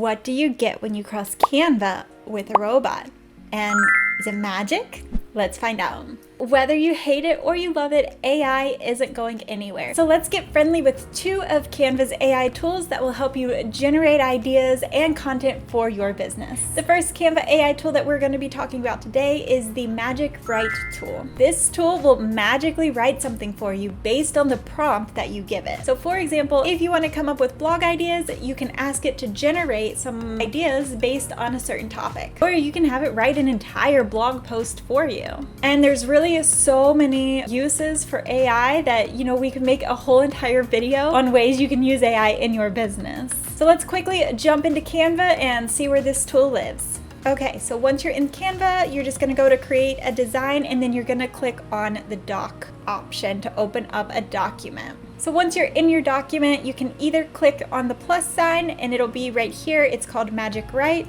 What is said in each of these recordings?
What do you get when you cross Canva with a robot? And is it magic? Let's find out. Whether you hate it or you love it, AI isn't going anywhere. So let's get friendly with two of Canva's AI tools that will help you generate ideas and content for your business. The first Canva AI tool that we're going to be talking about today is the Magic Write tool. This tool will magically write something for you based on the prompt that you give it. So for example, if you want to come up with blog ideas, you can ask it to generate some ideas based on a certain topic. Or you can have it write an entire blog post for you. And there's really so many uses for AI that, we could make a whole entire video on ways you can use AI in your business. So let's quickly jump into Canva and see where this tool lives. Okay, so once you're in Canva, you're just gonna go to create a design and then you're gonna click on the doc option to open up a document. So once you're in your document, you can either click on the plus sign and it'll be right here. It's called Magic Write,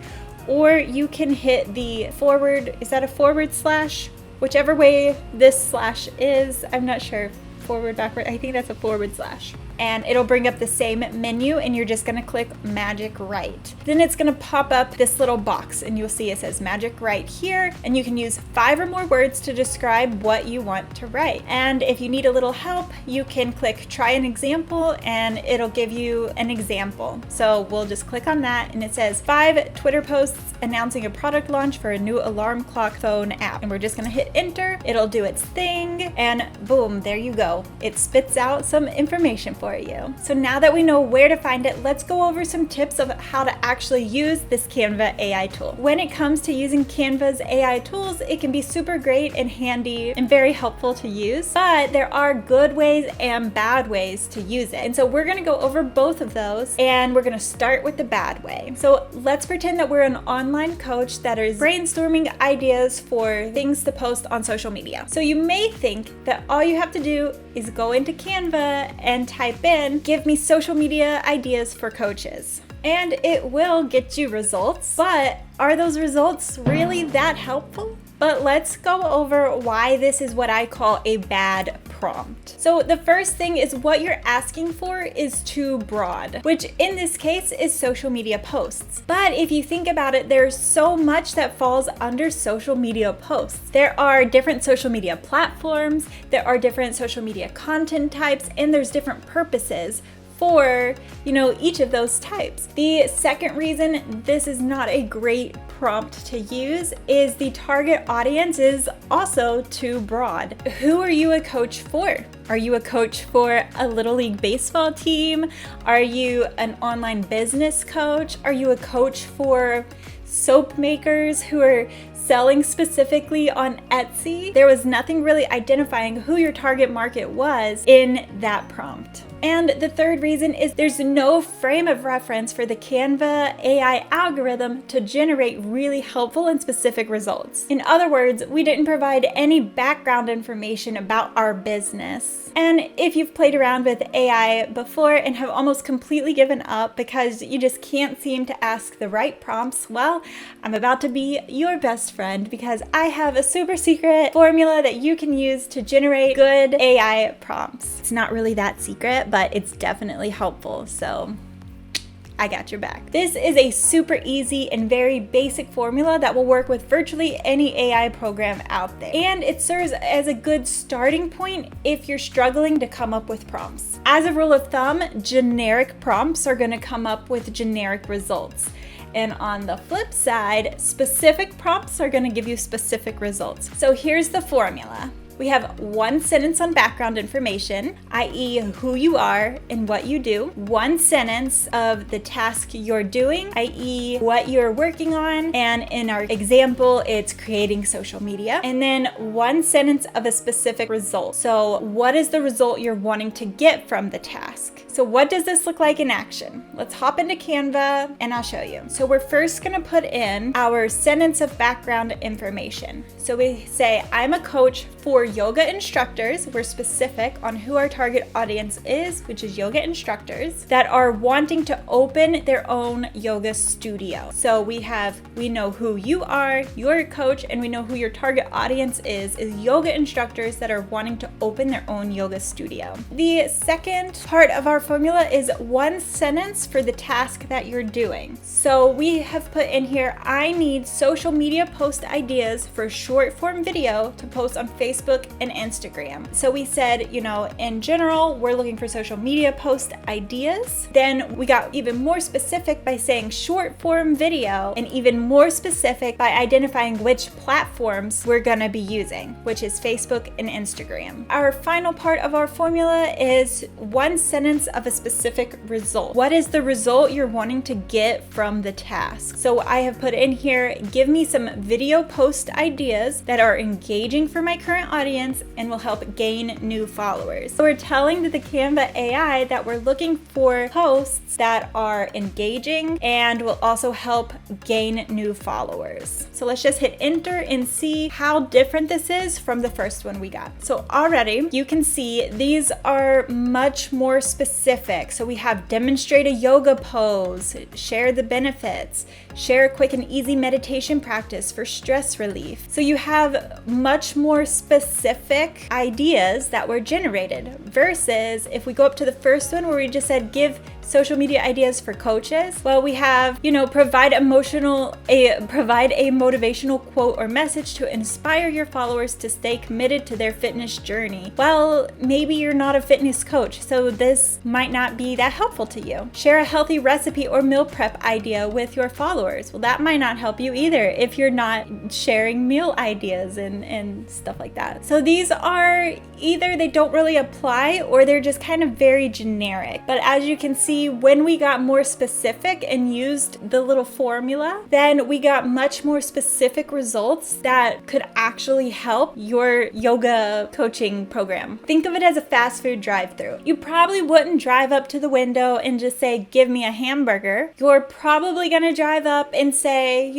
or you can hit the forward, is that a forward slash? Whichever way this slash is, I'm not sure, forward, backward, I think that's a forward slash. And it'll bring up the same menu and you're just gonna click Magic Write. Then it's gonna pop up this little box and you'll see it says Magic Write here, and you can use 5 or more words to describe what you want to write. And if you need a little help, you can click try an example and it'll give you an example. So we'll just click on that and it says 5 Twitter posts announcing a product launch for a new alarm clock phone app. And we're just gonna hit enter, it'll do its thing, and boom, there you go. It spits out some information for you. So now that we know where to find it, let's go over some tips of how to actually use this Canva AI tool. When it comes to using Canva's AI tools, it can be super great and handy and very helpful to use, but there are good ways and bad ways to use it. And so we're gonna go over both of those, and we're gonna start with the bad way. So let's pretend that we're an online coach that is brainstorming ideas for things to post on social media. So you may think that all you have to do is go into Canva and type in, give me social media ideas for coaches. And it will get you results, but are those results really that helpful? But let's go over why this is what I call a bad prompt. So the first thing is what you're asking for is too broad, which in this case is social media posts. But if you think about it, there's so much that falls under social media posts. There are different social media platforms, there are different social media content types, and there's different purposes for, each of those types. The second reason this is not a great prompt to use is the target audience is also too broad. Who are you a coach for? Are you a coach for a Little League baseball team? Are you an online business coach? Are you a coach for soap makers who are selling specifically on Etsy? There was nothing really identifying who your target market was in that prompt. And the third reason is there's no frame of reference for the Canva AI algorithm to generate really helpful and specific results. In other words, we didn't provide any background information about our business. And if you've played around with AI before and have almost completely given up because you just can't seem to ask the right prompts, well, I'm about to be your best friend because I have a super secret formula that you can use to generate good AI prompts. It's not really that secret, but it's definitely helpful, so I got your back. This is a super easy and very basic formula that will work with virtually any AI program out there. And it serves as a good starting point if you're struggling to come up with prompts. As a rule of thumb, generic prompts are gonna come up with generic results. And on the flip side, specific prompts are gonna give you specific results. So here's the formula. We have 1 sentence on background information, i.e. who you are and what you do. 1 sentence of the task you're doing, i.e. what you're working on. And in our example, it's creating social media. And then 1 sentence of a specific result. So what is the result you're wanting to get from the task? So what does this look like in action? Let's hop into Canva and I'll show you. So we're first gonna put in our sentence of background information. So we say, I'm a coach for yoga instructors. We're specific on who our target audience is, which is yoga instructors that are wanting to open their own yoga studio. So we know who you are, you're a coach, and we know who your target audience is yoga instructors that are wanting to open their own yoga studio. The second part of our formula is one sentence for the task that you're doing. So we have put in here, I need social media post ideas for short form video to post on Facebook and Instagram. So we said, in general, we're looking for social media post ideas. Then we got even more specific by saying short form video, and even more specific by identifying which platforms we're gonna be using, which is Facebook and Instagram. Our final part of our formula is one sentence of a specific result. What is the result you're wanting to get from the task? So I have put in here, give me some video post ideas that are engaging for my current audience and will help gain new followers. So we're telling the Canva AI that we're looking for posts that are engaging and will also help gain new followers. So let's just hit enter and see how different this is from the first one we got. So already you can see these are much more specific. So we have demonstrate a yoga pose, share the benefits, share a quick and easy meditation practice for stress relief. So you have much more specific ideas that were generated versus if we go up to the first one where we just said give social media ideas for coaches. Well, we have, provide a motivational quote or message to inspire your followers to stay committed to their fitness journey. Well, maybe you're not a fitness coach, so this might not be that helpful to you. Share a healthy recipe or meal prep idea with your followers. Well, that might not help you either if you're not sharing meal ideas and stuff like that. So these are either they don't really apply or they're just kind of very generic. But as you can see, when we got more specific and used the little formula, then we got much more specific results that could actually help your yoga coaching program. Think of it as a fast food drive-through. You probably wouldn't drive up to the window and just say, give me a hamburger. You're probably gonna drive up and say,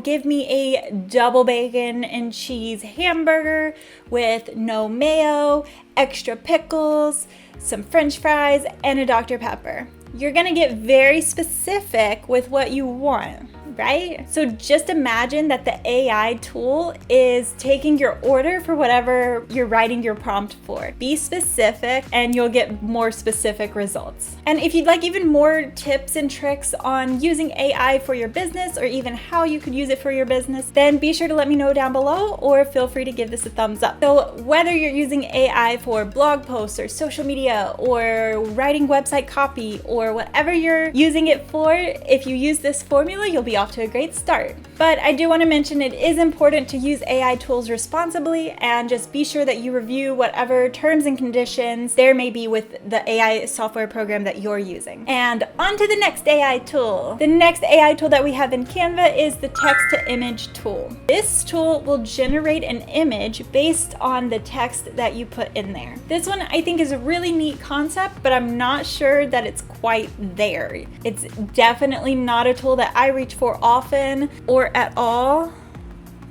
give me a double bacon and cheese hamburger with no mayo, extra pickles, some French fries, and a Dr. Pepper. You're gonna get very specific with what you want, right? So just imagine that the AI tool is taking your order for whatever you're writing your prompt for. Be specific and you'll get more specific results. And if you'd like even more tips and tricks on using AI for your business or even how you could use it for your business, then be sure to let me know down below or feel free to give this a thumbs up. So whether you're using AI for blog posts or social media or writing website copy or whatever you're using it for, if you use this formula, you'll be off to a great start. But I do want to mention it is important to use AI tools responsibly and just be sure that you review whatever terms and conditions there may be with the AI software program that you're using. And on to the next AI tool. The next AI tool that we have in Canva is the text to image tool. This tool will generate an image based on the text that you put in there. This one I think is a really neat concept, but I'm not sure that it's quite there. It's definitely not a tool that I reach for often or at all,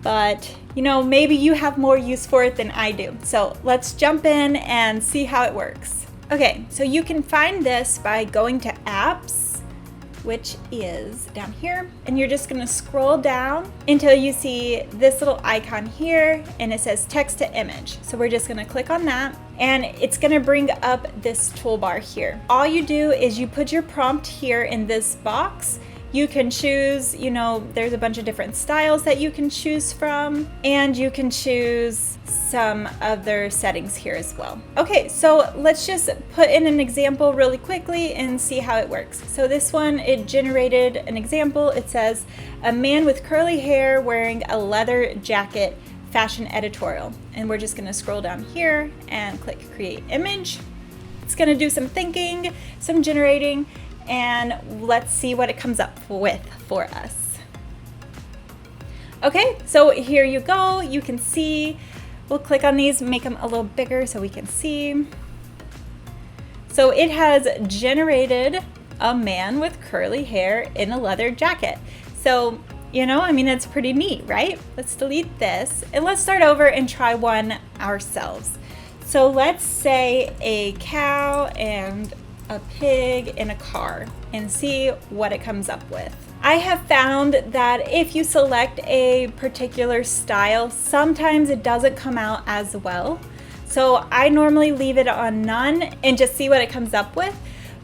but maybe you have more use for it than I do. So let's jump in and see how it works. Okay, so you can find this by going to apps, which is down here, and you're just gonna scroll down until you see this little icon here and it says text to image. So we're just gonna click on that and it's gonna bring up this toolbar here. All you do is you put your prompt here in this box. You can choose, there's a bunch of different styles that you can choose from, and you can choose some other settings here as well. Okay, so let's just put in an example really quickly and see how it works. So this one, it generated an example. It says, a man with curly hair wearing a leather jacket, fashion editorial. And we're just gonna scroll down here and click create image. It's gonna do some thinking, some generating, and let's see what it comes up with for us. Okay, so here you go. You can see, we'll click on these, make them a little bigger so we can see. So it has generated a man with curly hair in a leather jacket. So You know, I mean, it's pretty neat, right? Let's delete this and let's start over and try one ourselves. So let's say a cow and a pig in a car and see what it comes up with. I have found that if you select a particular style, sometimes it doesn't come out as well. So I normally leave it on none and just see what it comes up with.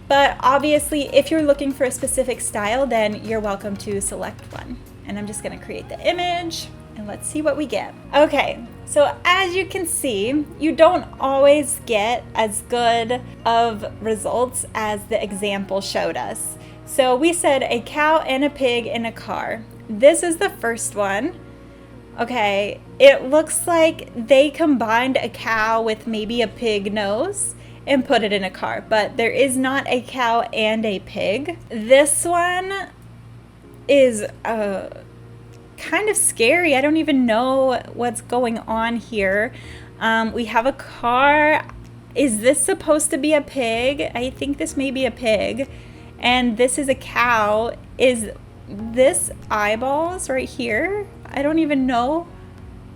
But obviously, if you're looking for a specific style, then you're welcome to select one. And I'm just gonna create the image and let's see what we get. Okay, so as you can see, you don't always get as good of results as the example showed us. So we said a cow and a pig in a car. This is the first one. Okay, it looks like they combined a cow with maybe a pig nose and put it in a car, but there is not a cow and a pig. This one is kind of scary. I don't even know what's going on here. We have a car. Is this supposed to be a pig? I think this may be a pig. And this is a cow. Is this eyeballs right here? I don't even know.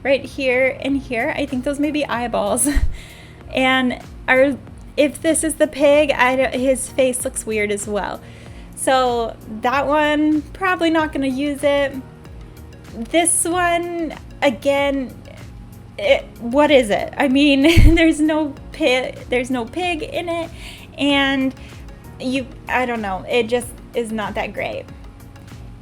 Right here and here. I think those may be eyeballs. And if this is the pig, his face looks weird as well. So that one, probably not going to use it. This one, again, what is it? I mean, there's no pig in it, and I don't know, it just is not that great.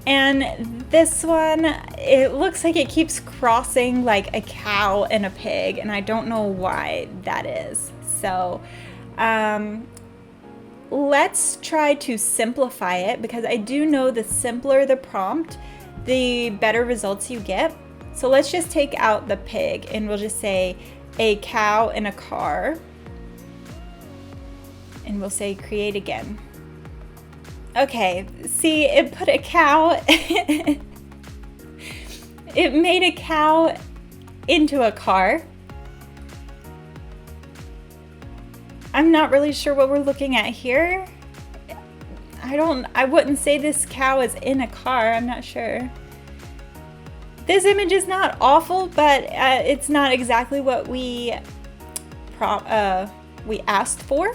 And this one, it looks like it keeps crossing like a cow and a pig, and I don't know why that is. So let's try to simplify it, because I do know the simpler the prompt, the better results you get. So let's just take out the pig and we'll just say a cow in a car. And we'll say create again. Okay, see, it put a cow, it made a cow into a car. I'm not really sure what we're looking at here. I wouldn't say this cow is in a car. I'm not sure. This image is not awful, but it's not exactly what we asked for.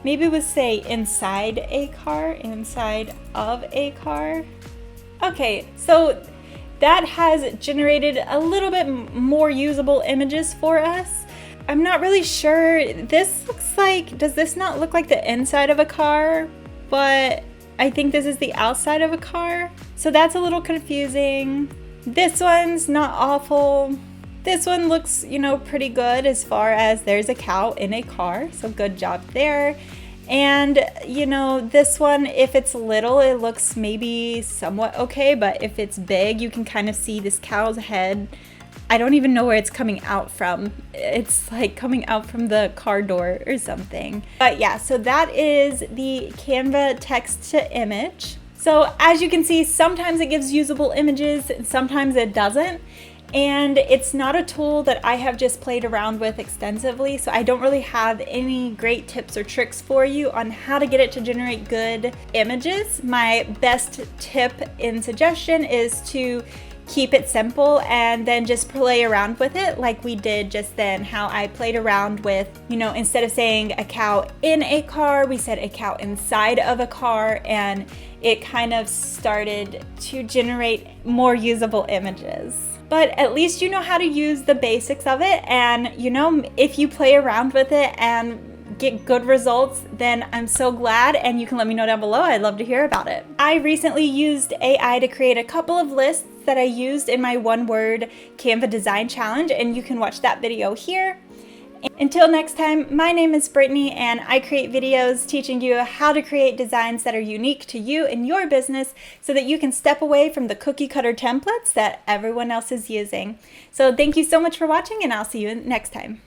Maybe we'll say inside a car, inside of a car. Okay, so that has generated a little bit more usable images for us. I'm not really sure. This looks like, does this not look like the inside of a car? But I think this is the outside of a car. So that's a little confusing. This one's not awful. This one looks, pretty good as far as there's a cow in a car. So good job there. And, this one, if it's little, it looks maybe somewhat okay. But if it's big, you can kind of see this cow's head. I don't even know where it's coming out from. It's like coming out from the car door or something. But yeah, so that is the Canva text to image. So as you can see, sometimes it gives usable images, and sometimes it doesn't. And it's not a tool that I have just played around with extensively, so I don't really have any great tips or tricks for you on how to get it to generate good images. My best tip and suggestion is to keep it simple and then just play around with it like we did just then, how I played around with, instead of saying a cow in a car, we said a cow inside of a car, and it kind of started to generate more usable images. But at least you know how to use the basics of it, and if you play around with it and get good results, then I'm so glad, and you can let me know down below. I'd love to hear about it. I recently used AI to create a couple of lists that I used in my one-word Canva design challenge, and you can watch that video here. Until next time, my name is Brittany, and I create videos teaching you how to create designs that are unique to you and your business so that you can step away from the cookie cutter templates that everyone else is using. So thank you so much for watching, and I'll see you next time.